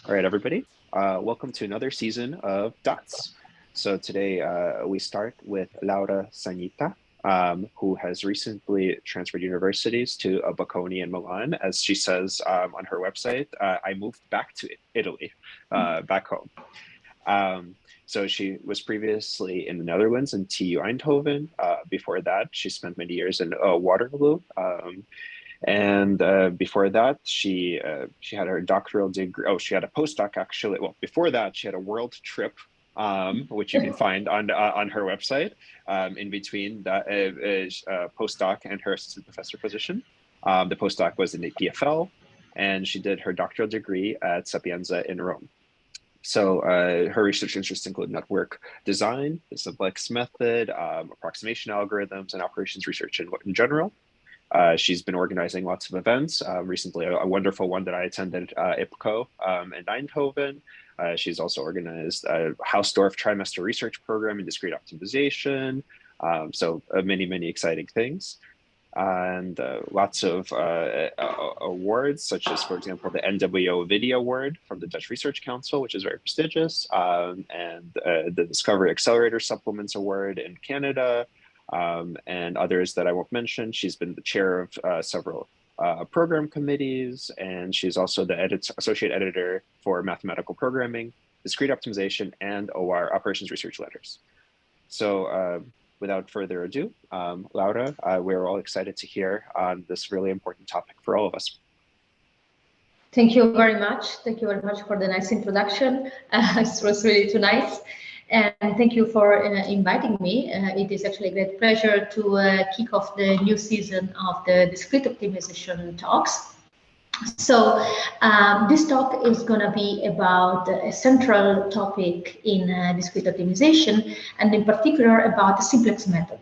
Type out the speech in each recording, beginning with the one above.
All right, everybody. Welcome to another season of Dots. So today we start with Laura Sanità, who has recently transferred universities to Bocconi in Milan. As she says on her website, I moved back to Italy, back home. So she was previously in the Netherlands in TU Eindhoven. Before that, she spent many years in Waterloo. And before that, she had her doctoral degree. Oh, she had a postdoc actually. Well, before that, she had a world trip, which you can find on her website. In between that postdoc and her assistant professor position, the postdoc was in the EPFL, and she did her doctoral degree at Sapienza in Rome. So her research interests include network design, the Simplex method, approximation algorithms, and operations research in general. She's been organizing lots of events. Recently, a wonderful one that I attended, IPCO in Eindhoven. She's also organized a Hausdorff trimester research program in discrete optimization. So many, many exciting things. And lots of awards, such as, for example, the NWO Video Award from the Dutch Research Council, which is very prestigious, and the Discovery Accelerator Supplements Award in Canada, and others that I won't mention. She's been the chair of several program committees, and she's also the associate editor for mathematical programming, discrete optimization, and OR operations research letters. So without further ado, Laura, we're all excited to hear on this really important topic for all of us. Thank you very much. Thank you very much for the nice introduction. It was really too nice. And thank you for inviting me. It is actually a great pleasure to kick off the new season of the discrete optimization talks. So this talk is going to be about a central topic in discrete optimization, and in particular about the Simplex method.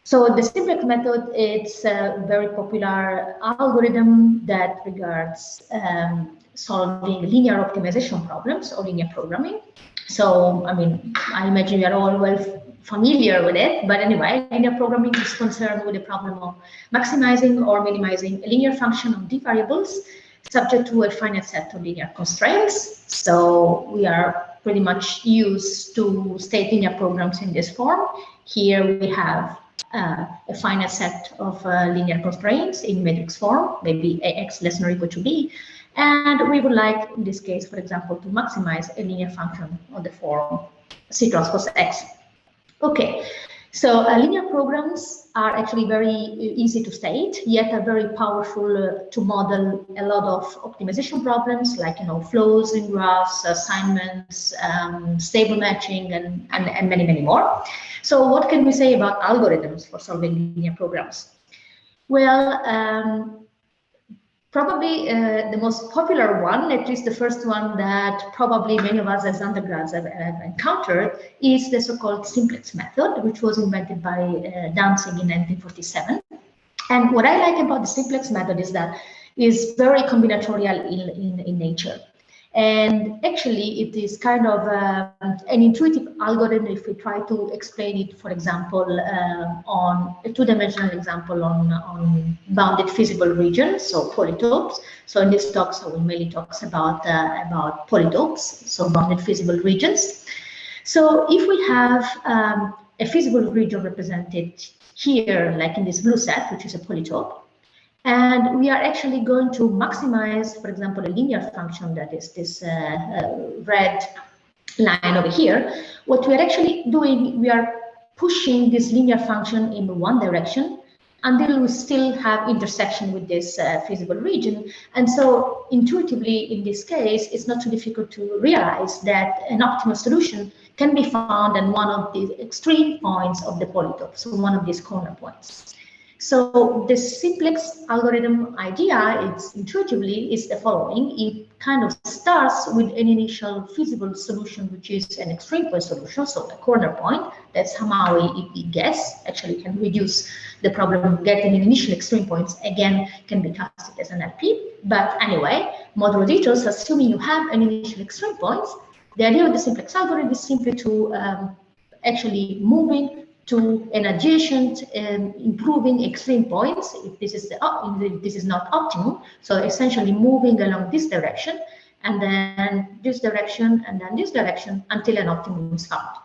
So the Simplex method, it's a very popular algorithm that regards solving linear optimization problems or linear programming. So, I mean, I imagine you are all well familiar with it, but anyway, linear programming is concerned with the problem of maximizing or minimizing a linear function of d variables subject to a finite set of linear constraints. So we are pretty much used to state linear programs in this form. Here we have a finite set of linear constraints in matrix form, maybe ax less than or equal to b. And we would like, in this case, for example, to maximize a linear function on the form C transpose X. Okay, so linear programs are actually very easy to state, yet are very powerful to model a lot of optimization problems, like, flows in graphs, assignments, stable matching, and many, many more. So what can we say about algorithms for solving linear programs? Well, probably the most popular one, at least the first one that probably many of us as undergrads have encountered, is the so-called Simplex method, which was invented by Danzig in 1947. And what I like about the Simplex method is that it's very combinatorial in nature. And actually, it is kind of an intuitive algorithm if we try to explain it, for example, on a two-dimensional example on bounded feasible regions, so polytopes. So in this talk, I will mainly talk about polytopes, so bounded feasible regions. So if we have a feasible region represented here, like in this blue set, which is a polytope, and we are actually going to maximize, for example, a linear function that is this red line over here. What we are actually doing, we are pushing this linear function in one direction until we still have intersection with this feasible region. And so intuitively, in this case, it's not too difficult to realize that an optimal solution can be found at one of the extreme points of the polytope, so one of these corner points. So the Simplex algorithm idea, intuitively, is the following. It kind of starts with an initial feasible solution, which is an extreme point solution, so a corner point. That's how it gets. Actually, can reduce the problem of getting an initial extreme points. Again, can be casted as an LP. But anyway, modulo details, assuming you have an initial extreme points, the idea of the Simplex algorithm is simply to actually moving to an adjacent improving extreme points if this is not optimal. So essentially moving along this direction and then this direction, and then this direction until an optimum is found.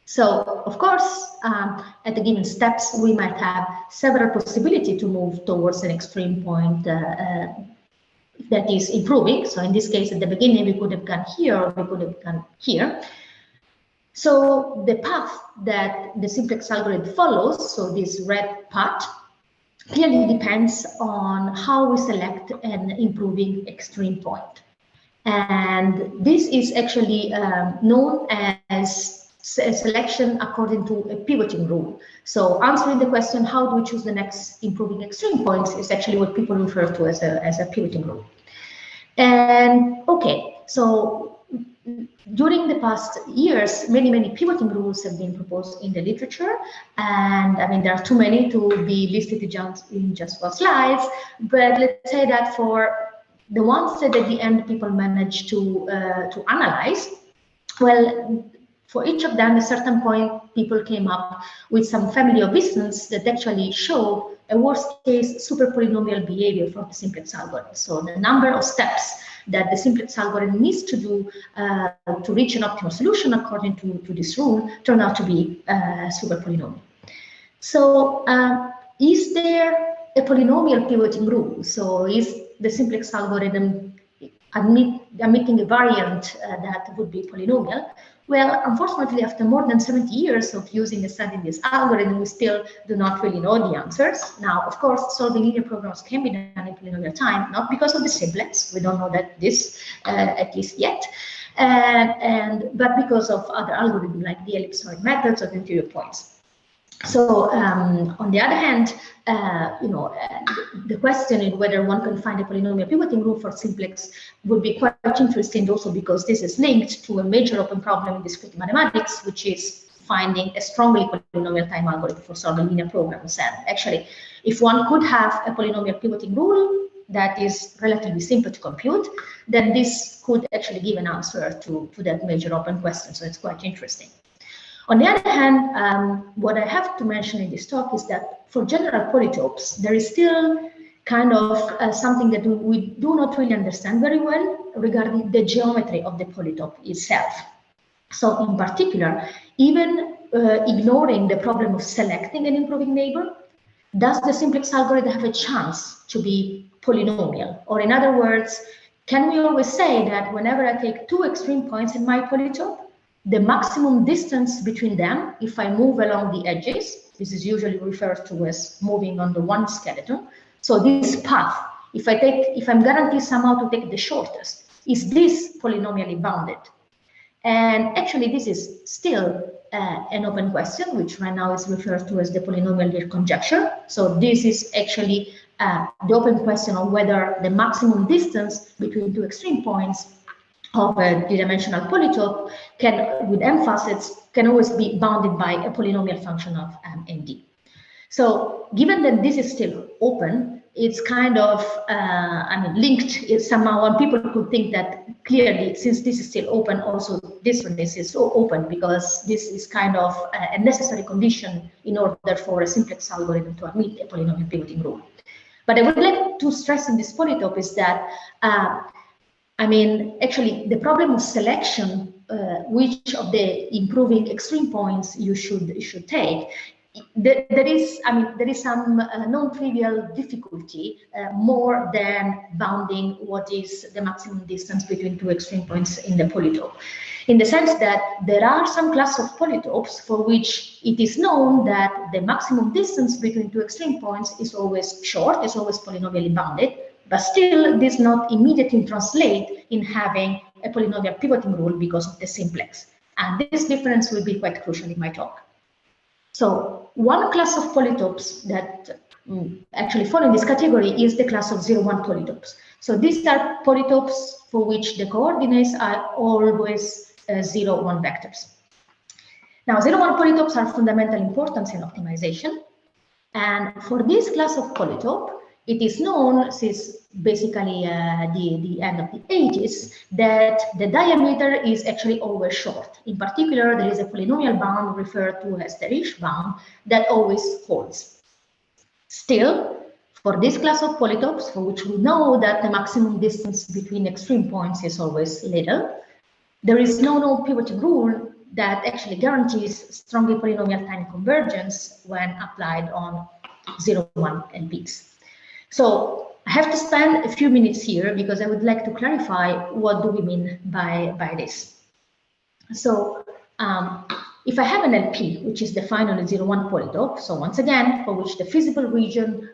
So, of course, at the given steps, we might have several possibilities to move towards an extreme point that is improving. So in this case, at the beginning, we could have gone here, or we could have gone here. So the path that the simplex algorithm follows, so this red path, clearly depends on how we select an improving extreme point. And this is actually known as a selection according to a pivoting rule. So answering the question, how do we choose the next improving extreme points, is actually what people refer to as a pivoting rule. And okay, so during the past years, many pivoting rules have been proposed in the literature, and I mean there are too many to be listed in just one slide. But let's say that for the ones that at the end people managed to analyze, well, for each of them, at a certain point, people came up with some family of instances that actually show a worst-case superpolynomial behavior for the simplex algorithm. So the number of steps that the simplex algorithm needs to do to reach an optimal solution according to this rule turn out to be superpolynomial. So is there a polynomial pivoting rule? So is the simplex algorithm admitting a variant that would be polynomial? Well, unfortunately, after more than 70 years of using and studying this algorithm, we still do not really know the answers. Now, of course, solving linear programs can be done in polynomial time, not because of the simplex. We don't know that this, at least yet, but because of other algorithms like the ellipsoid methods or the interior points. So on the other hand, the question is whether one can find a polynomial pivoting rule for simplex would be quite interesting also because this is linked to a major open problem in discrete mathematics, which is finding a strongly polynomial time algorithm for solving linear programs. And actually, if one could have a polynomial pivoting rule that is relatively simple to compute, then this could actually give an answer to that major open question. So it's quite interesting. On the other hand, what I have to mention in this talk is that for general polytopes, there is still kind of something that we do not really understand very well regarding the geometry of the polytope itself. So in particular, even ignoring the problem of selecting an improving neighbor, does the simplex algorithm have a chance to be polynomial? Or in other words, can we always say that whenever I take two extreme points in my polytope, the maximum distance between them, if I move along the edges, this is usually referred to as moving on the one skeleton. So this path, if I'm guaranteed somehow to take the shortest, is this polynomially bounded? And actually, this is still an open question, which right now is referred to as the polynomial Lie conjecture. So this is actually the open question of whether the maximum distance between two extreme points of a d-dimensional polytope with m facets can always be bounded by a polynomial function of nd. So given that this is still open, it's kind of linked somehow, and people could think that clearly, since this is still open, also this one is so open because this is kind of a necessary condition in order for a simplex algorithm to admit a polynomial pivoting rule. But I would like to stress in this polytope is that actually, the problem of selection, which of the improving extreme points you should take, there is some non-trivial difficulty more than bounding what is the maximum distance between two extreme points in the polytope. In the sense that there are some class of polytopes for which it is known that the maximum distance between two extreme points is always short, is always polynomially bounded. But still, this not immediately translate in having a polynomial pivoting rule because of the simplex. And this difference will be quite crucial in my talk. So one class of polytopes that actually fall in this category is the class of 0-1 polytopes. So these are polytopes for which the coordinates are always 0-1 vectors. Now, 0-1 polytopes are of fundamental importance in optimization. And for this class of polytope, it is known since basically the end of the ages that the diameter is actually always short. In particular, there is a polynomial bound referred to as the Risch bound that always holds. Still, For this class of polytopes, for which we know that the maximum distance between extreme points is always little, there is no pivoting rule that actually guarantees strongly polynomial time convergence when applied on 0, 1, and peaks. So I have to spend a few minutes here because I would like to clarify what do we mean by this. So if I have an LP, which is defined on a 0, 1 polytope, so once again, for which the feasible region,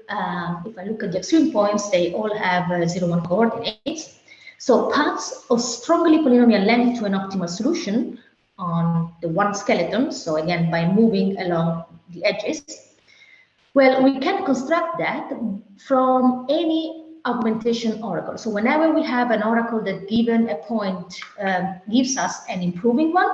if I look at the extreme points, they all have 0, 1 coordinates. So paths of strongly polynomial length to an optimal solution on the one skeleton, so again, by moving along the edges, well, we can construct that from any augmentation oracle. So whenever we have an oracle that given a point gives us an improving one,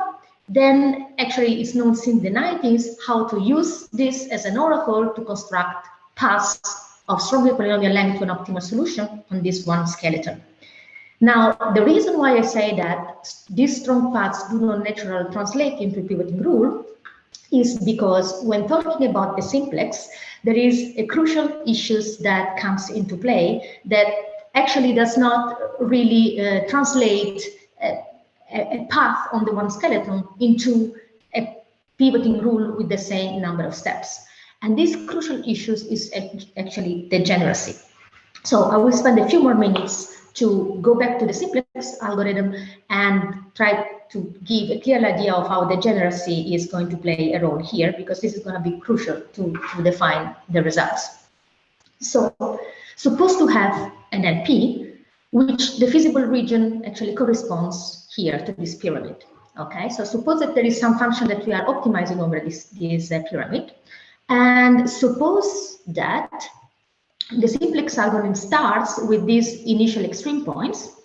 then actually it's known since the 90s how to use this as an oracle to construct paths of strongly polynomial length to an optimal solution on this one skeleton. Now, the reason why I say that these strong paths do not naturally translate into pivoting rule is because when talking about the simplex, there is a crucial issue that comes into play that actually does not really translate a path on the one skeleton into a pivoting rule with the same number of steps. And this crucial issue is actually degeneracy. So I will spend a few more minutes to go back to the simplex algorithm and try to give a clear idea of how degeneracy is going to play a role here, because this is going to be crucial to define the results. So suppose to have an LP, which the feasible region actually corresponds here to this pyramid. Okay, so suppose that there is some function that we are optimizing over this pyramid, and suppose that the simplex algorithm starts with these initial extreme points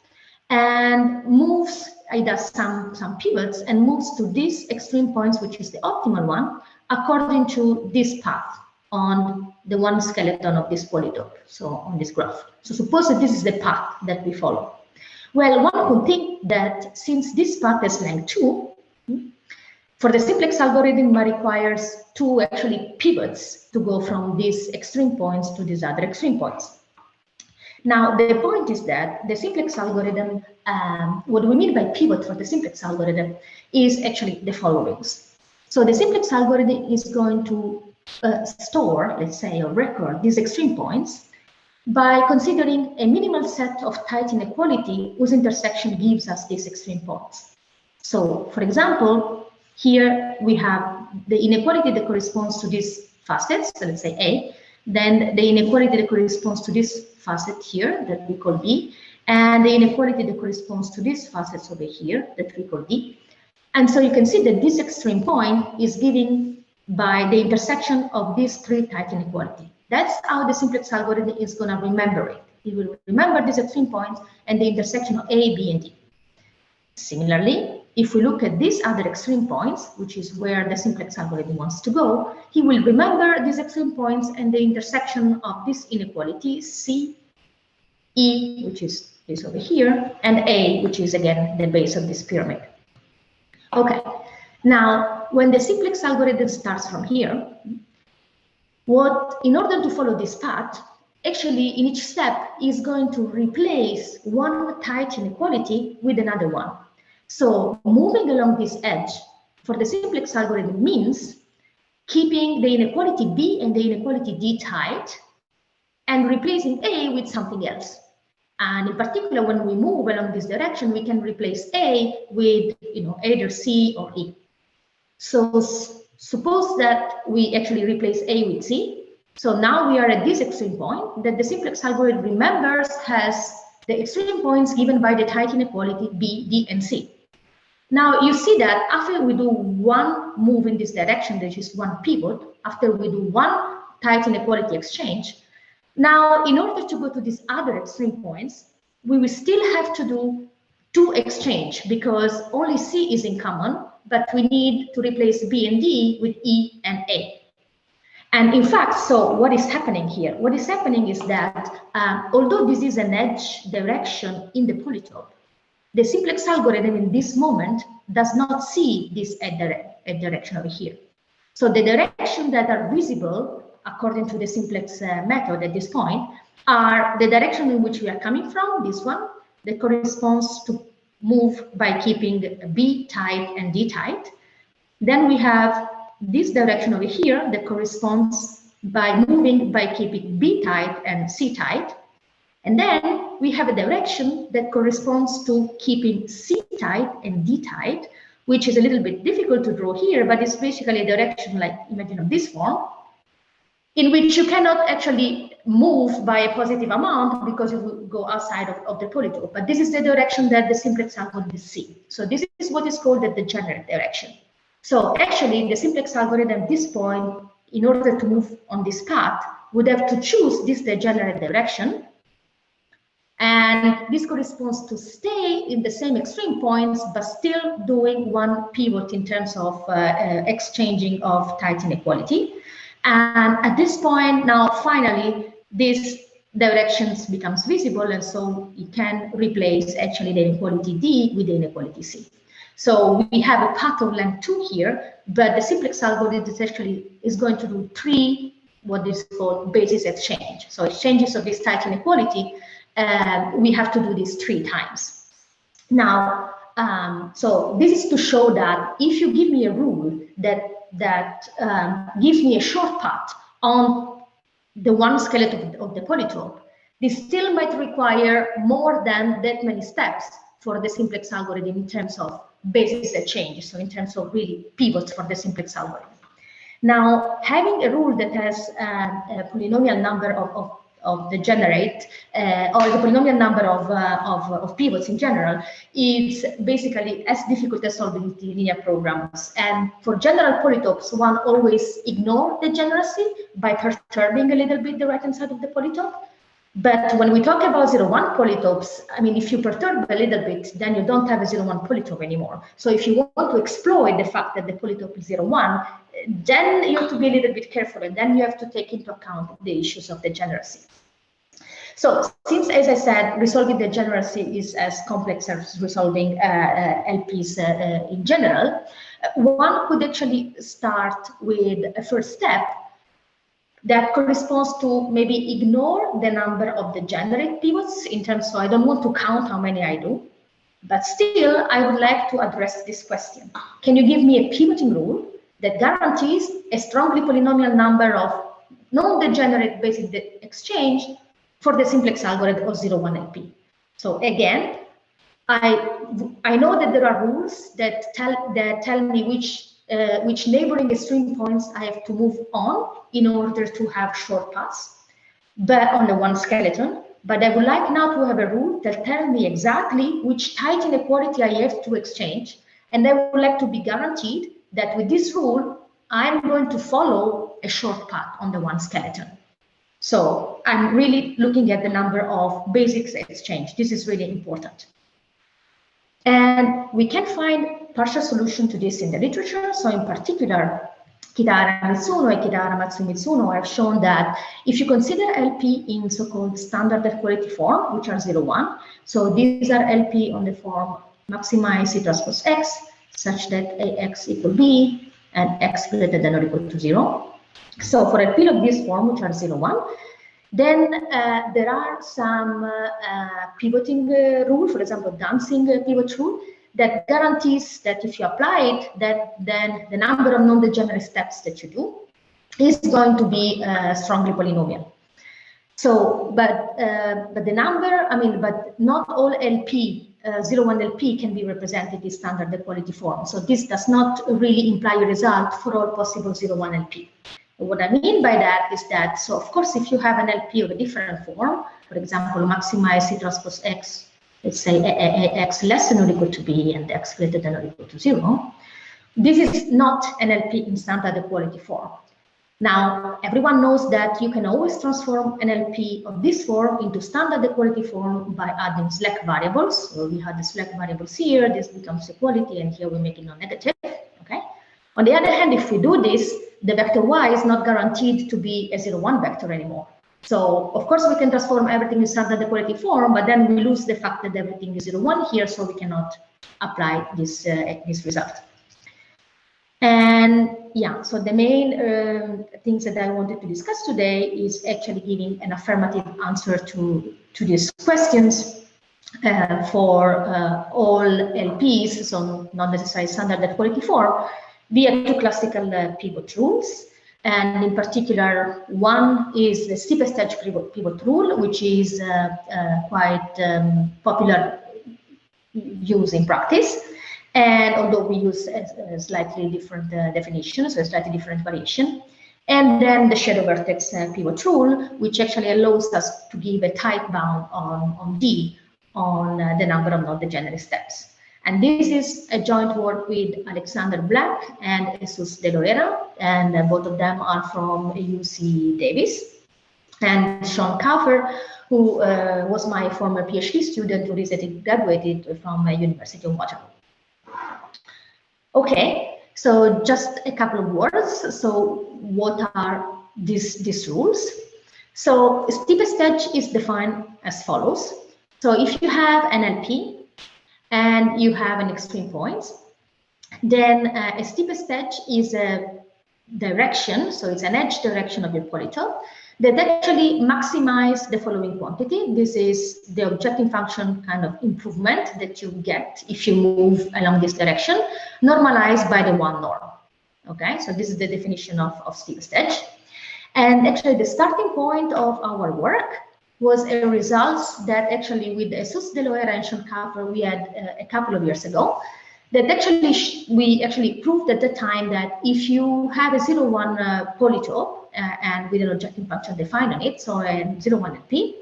and moves, it does some pivots and moves to these extreme points, which is the optimal one, according to this path on the one skeleton of this polytope, so on this graph. So suppose that this is the path that we follow. Well, one could think that since this path is length 2, for the simplex algorithm, it requires 2 actually pivots to go from these extreme points to these other extreme points. Now, the point is that the simplex algorithm, what we mean by pivot for the simplex algorithm is actually the following. So the simplex algorithm is going to store, let's say, or record these extreme points by considering a minimal set of tight inequality whose intersection gives us these extreme points. So, for example, here we have the inequality that corresponds to these facets, so let's say A, then the inequality that corresponds to this facet here that we call B, and the inequality that corresponds to these facets over here that we call D. And so you can see that this extreme point is given by the intersection of these 3 tight inequality. That's how the simplex algorithm is going to remember it. It will remember these extreme points and the intersection of A, B, and D. Similarly, if we look at these other extreme points, which is where the simplex algorithm wants to go, he will remember these extreme points and the intersection of this inequality C, E, which is this over here, and A, which is again the base of this pyramid. Okay, now when the simplex algorithm starts from here, in order to follow this path, actually in each step is going to replace one tight inequality with another one. So moving along this edge for the simplex algorithm means keeping the inequality B and the inequality D tight and replacing A with something else. And in particular, when we move along this direction, we can replace A with either C or E. So suppose that we actually replace A with C. So now we are at this extreme point that the simplex algorithm remembers has the extreme points given by the tight inequality B, D, and C. Now you see that after we do one move in this direction, which is one pivot, after we do one tight inequality exchange, now in order to go to these other extreme points, we will still have to do 2 exchange because only C is in common, but we need to replace B and D with E and A. And in fact, so what is happening here? What is happening is that although this is an edge direction in the polytope, the simplex algorithm in this moment does not see this edge direction over here. So the direction that are visible according to the simplex method at this point, are the direction in which we are coming from, this one, that corresponds to move by keeping B tight and D tight. Then we have this direction over here that corresponds by moving by keeping B tight and C tight. And then we have a direction that corresponds to keeping C tight and D tight, which is a little bit difficult to draw here, but it's basically a direction like, imagine of this form, in which you cannot actually move by a positive amount because you will go outside of the polytope. But this is the direction that the simplex algorithm sees. So this is what is called the degenerate direction. So actually, the simplex algorithm at this point, in order to move on this path, would have to choose this degenerate direction. And this corresponds to stay in the same extreme points, but still doing one pivot in terms of exchanging of tight inequality. And at this point, now finally, this directions becomes visible, and so you can replace actually the inequality D with the inequality C. So we have a path of length 2 here, but the simplex algorithm is going to do 3 what is called basis exchange. So exchanges of this tight inequality, we have to do this 3 times. Now, so this is to show that if you give me a rule that gives me a short path on the one skeleton of the polytope, this still might require more than that many steps for the simplex algorithm in terms of basis exchange, so in terms of really pivots for the simplex algorithm. Now, having a rule that has a polynomial number of degenerate or the polynomial number of pivots in general is basically as difficult as solving the linear programs. And for general polytopes, one always ignores degeneracy by perturbing a little bit the right-hand side of the polytope. But when we talk about 0-1 polytopes, I mean, if you perturb a little bit, then you don't have a 0-1 polytope anymore. So if you want to exploit the fact that the polytope is 0-1, then you have to be a little bit careful, and then you have to take into account the issues of degeneracy. So since, as I said, resolving degeneracy is as complex as resolving LPs in general, one could actually start with a first step that corresponds to maybe ignore the number of degenerate pivots in terms of I don't want to count how many I do, but still I would like to address this question. Can you give me a pivoting rule that guarantees a strongly polynomial number of non-degenerate basis exchange for the simplex algorithm of 0-1 LP? So again, I know that there are rules that tell me which neighboring extreme points I have to move on in order to have short paths, but on the one skeleton. But I would like now to have a rule that tells me exactly which tight inequality I have to exchange, and I would like to be guaranteed that with this rule, I'm going to follow a short path on the one skeleton. So I'm really looking at the number of basics exchange. This is really important. And we can find partial solution to this in the literature. So in particular, Kitahara Mitsuno and Kitahara Matsumitsuno have shown that if you consider LP in so-called standard equality form, which are 0-1, so these are LP on the form maximize C transpose X, such that AX equal B and X greater than or equal to 0. So for LP of this form, which are 0-1, then there are some pivoting rule, for example, dancing pivot rule, that guarantees that if you apply it, then the number of non-degenerate steps that you do is going to be strongly polynomial. So, but the number, I mean, but not all LP, 0-1 LP can be represented in standard equality form. So this does not really imply a result for all possible 0-1 LP. What I mean by that is that, so of course, if you have an LP of a different form, for example, maximize C transpose X, let's say X less than or equal to B and X greater than or equal to 0, this is not an LP in standard equality form. Now, everyone knows that you can always transform an LP of this form into standard equality form by adding slack variables. So we have the slack variables here, this becomes equality, and here we make it non-negative, okay? On the other hand, if we do this, the vector y is not guaranteed to be a 0-1 vector anymore. So, of course, we can transform everything in standard equality form, but then we lose the fact that everything is 0-1 here, so we cannot apply this, this result. And yeah, so the main things that I wanted to discuss today is actually giving an affirmative answer to these questions for all LPs, so not necessarily standard at quality 4, via two classical pivot rules. And in particular, one is the steepest edge pivot rule, which is quite popular use in practice. And although we use a slightly different definition, so a slightly different variation. And then the shadow vertex pivot rule, which actually allows us to give a tight bound on D on the number of non-degenerate steps. And this is a joint work with Alexander Black and Jesus de Loera, and both of them are from UC Davis. And Sean Kafer, who was my former PhD student who recently graduated from University of Waterloo. Okay, so just a couple of words. So what are these rules? So steepest edge is defined as follows. So if you have an LP and you have an extreme point, then a steepest edge is a direction, so it's an edge direction of your polytope that actually maximize the following quantity. This is the objective function kind of improvement that you get if you move along this direction, normalized by the one norm. Okay, so this is the definition of steepest edge. And actually the starting point of our work was a results that actually with Jesus de Loera and Sean Kafer we had a couple of years ago, that actually we actually proved at the time that if you have a 0-1 polytope and with an objective function defined on it, so a 0-1 LP,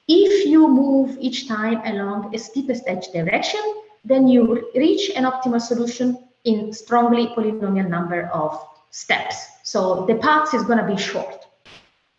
if you move each time along a steepest edge direction, then you reach an optimal solution in strongly polynomial number of steps. So the path is going to be short.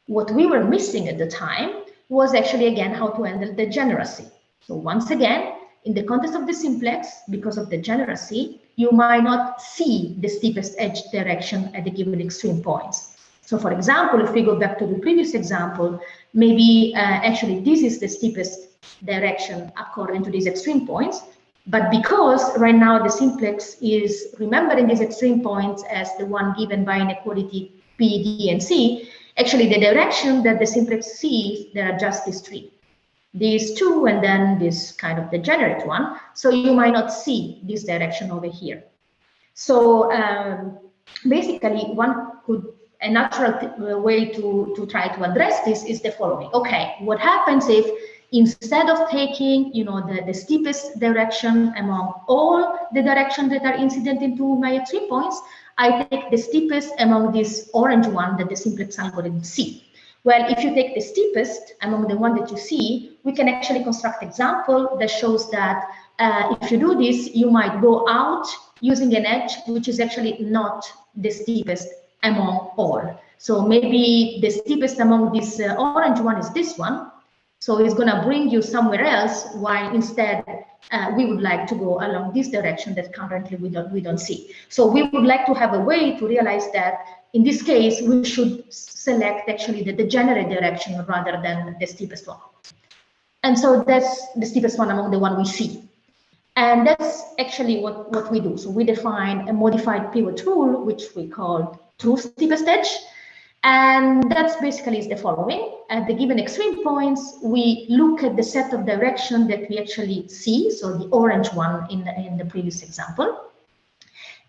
What we were missing at the time was actually, again, how to handle degeneracy. So once again, in the context of the simplex, because of degeneracy, you might not see the steepest edge direction at the given extreme points. So for example, if we go back to the previous example, maybe actually this is the steepest direction according to these extreme points, but because right now the simplex is remembering these extreme points as the one given by inequality P, D, and C, actually the direction that the simplex sees, there are just these three. These two and then this kind of degenerate one, so you might not see this direction over here. So basically a natural way to try to address this is the following. Okay, what happens if instead of taking the steepest direction among all the directions that are incident into my extreme points, I take the steepest among this orange one that the simplex algorithm see. Well, if you take the steepest among the one that you see, we can actually construct an example that shows that if you do this, you might go out using an edge which is actually not the steepest among all. So maybe the steepest among this orange one is this one. So it's going to bring you somewhere else, while instead we would like to go along this direction that currently we don't see. So we would like to have a way to realize that in this case, we should select actually the degenerate direction rather than the steepest one. And so that's the steepest one among the one we see. And that's actually what we do. So we define a modified pivot rule, which we call true steepest edge. And that's basically is the following. At the given extreme points, we look at the set of direction that we actually see, so the orange one in the previous example.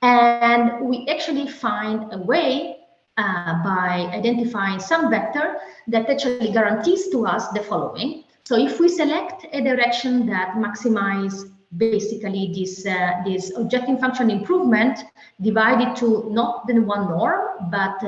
And we actually find a way by identifying some vector that actually guarantees to us the following. So if we select a direction that maximizes basically this objective function improvement divided to not the one norm, but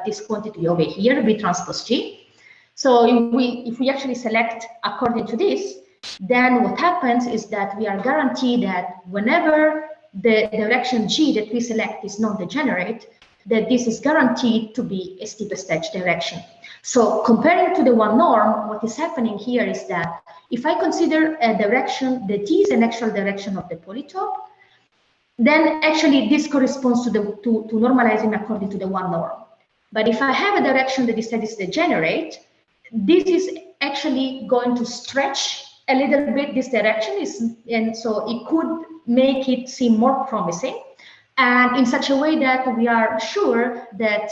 this quantity over here, B transpose G. So if we actually select according to this, then what happens is that we are guaranteed that whenever the direction G that we select is non-degenerate, that this is guaranteed to be a steepest edge direction. So comparing to the one norm, what is happening here is that if I consider a direction that is an actual direction of the polytope, then actually this corresponds to normalizing according to the one norm. But if I have a direction that instead is degenerate, this is actually going to stretch a little bit this direction, and so it could make it seem more promising. and in such a way that we are sure that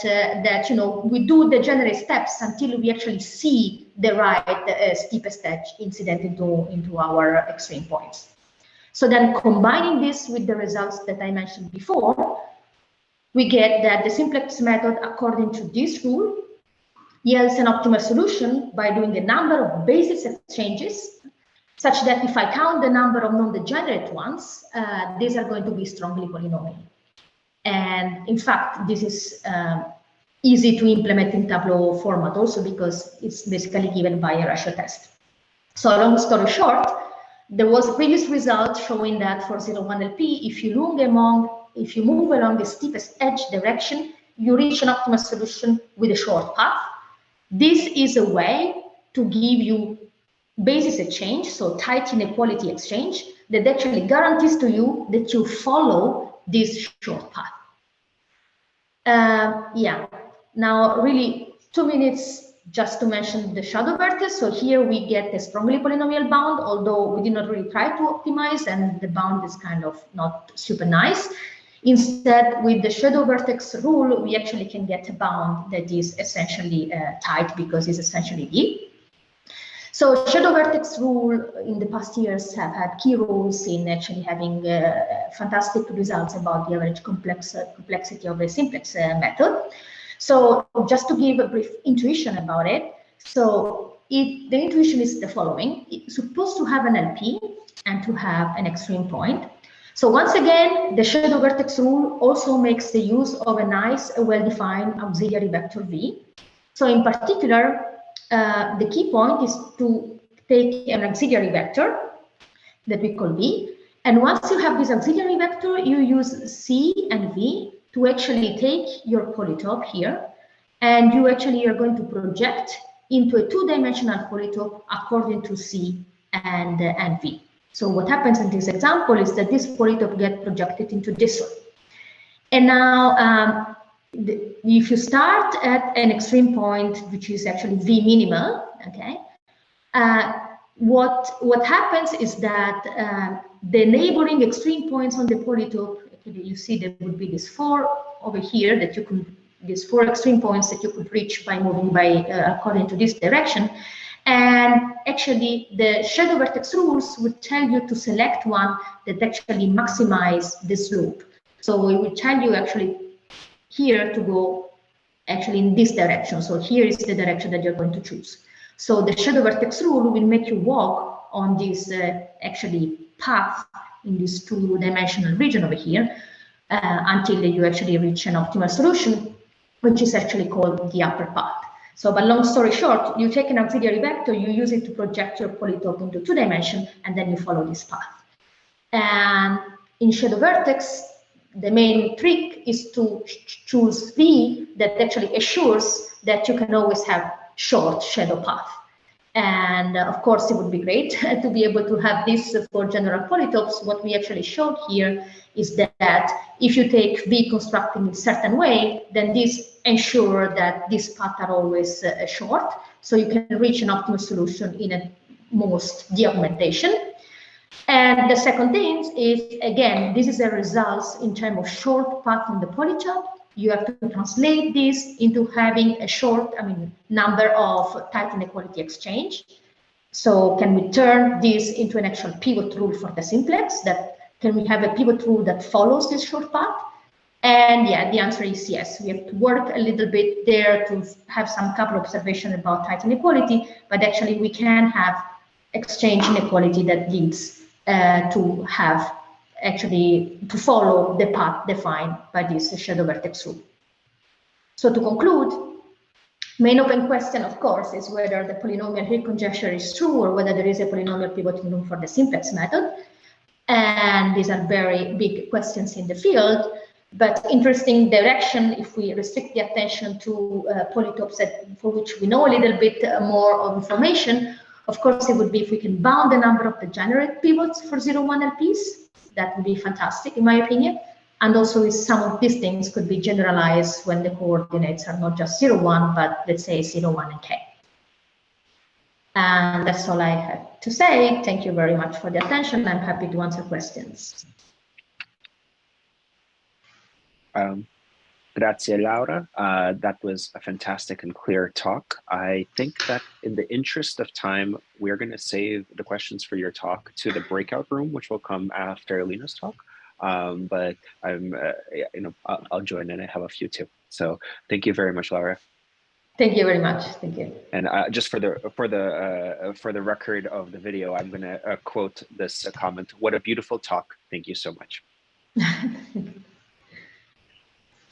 we do the generate steps until we actually see the right steepest edge incident into our extreme points. So then combining this with the results that I mentioned before, we get that the simplex method, according to this rule, yields an optimal solution by doing a number of basis exchanges, such that if I count the number of non-degenerate ones, these are going to be strongly polynomial. And in fact, this is easy to implement in Tableau format also because it's basically given by a ratio test. So long story short, there was a previous result showing that for 0,1 LP, if you move along the steepest edge direction, you reach an optimal solution with a short path. This is a way to give you basis exchange, so tight inequality exchange, that actually guarantees to you that you follow this short path. Yeah, now really 2 minutes just to mention the shadow vertex. So here we get a strongly polynomial bound, although we did not really try to optimize and the bound is kind of not super nice. Instead, with the shadow vertex rule, we actually can get a bound that is essentially tight because it's essentially D. So shadow vertex rule in the past years have had key roles in actually having fantastic results about the average complexity of the simplex method. So just to give a brief intuition about it, so the intuition is the following. It's supposed to have an LP and to have an extreme point. So once again, the shadow vertex rule also makes the use of a nice, well-defined auxiliary vector V. So in particular, the key point is to take an auxiliary vector that we call V. And once you have this auxiliary vector, you use C and V to actually take your polytope here. And you actually are going to project into a two-dimensional polytope according to C and V. So what happens in this example is that this polytope gets projected into this one. And now, if you start at an extreme point, which is actually V minimal, okay, what happens is that the neighboring extreme points on the polytope, actually you see there would be this 4 over here that you could, these 4 extreme points that you could reach by moving by according to this direction. And actually the shadow vertex rules would tell you to select one that actually maximize this loop. So it will tell you actually here to go actually in this direction. So here is the direction that you're going to choose. So the shadow vertex rule will make you walk on this actually path in this two-dimensional region over here until you actually reach an optimal solution, which is actually called the upper path. So, but long story short, you take an auxiliary vector, you use it to project your polytope into 2 dimensions, and then you follow this path. And in shadow vertex, the main trick is to choose V that actually assures that you can always have short shadow path. And of course, it would be great to be able to have this for general polytopes. What we actually showed here is that if you take V constructed in a certain way, then this ensures that these paths are always short. So you can reach an optimal solution in a most de-augmentation. And the second thing is, again, this is a result in terms of short path on the polytope. You have to translate this into having a short, number of tight inequality exchange. So can we turn this into an actual pivot rule for the simplex? Can we have a pivot rule that follows this short path? And yeah, the answer is yes. We have to work a little bit there to have some couple observations about tight inequality, but actually we can have exchange inequality that leads to have actually to follow the path defined by this shadow vertex rule. So to conclude, main open question, of course, is whether the polynomial Hill conjecture is true or whether there is a polynomial pivoting room for the simplex method. And these are very big questions in the field, but interesting direction if we restrict the attention to polytopes for which we know a little bit more of information. Of course, it would be if we can bound the number of degenerate pivots for 0,1 LPs. That would be fantastic, in my opinion. And also, if some of these things could be generalized when the coordinates are not just 0,1, but let's say 0,1 and k. And that's all I have to say. Thank you very much for the attention. I'm happy to answer questions. Grazie, Laura. That was a fantastic and clear talk. I think that in the interest of time, we're going to save the questions for your talk to the breakout room, which will come after Alina's talk. But I'm, I'll join in. I have a few too. So thank you very much, Laura. Thank you very much. Thank you. And just for the record of the video, I'm going to quote this comment. What a beautiful talk. Thank you so much.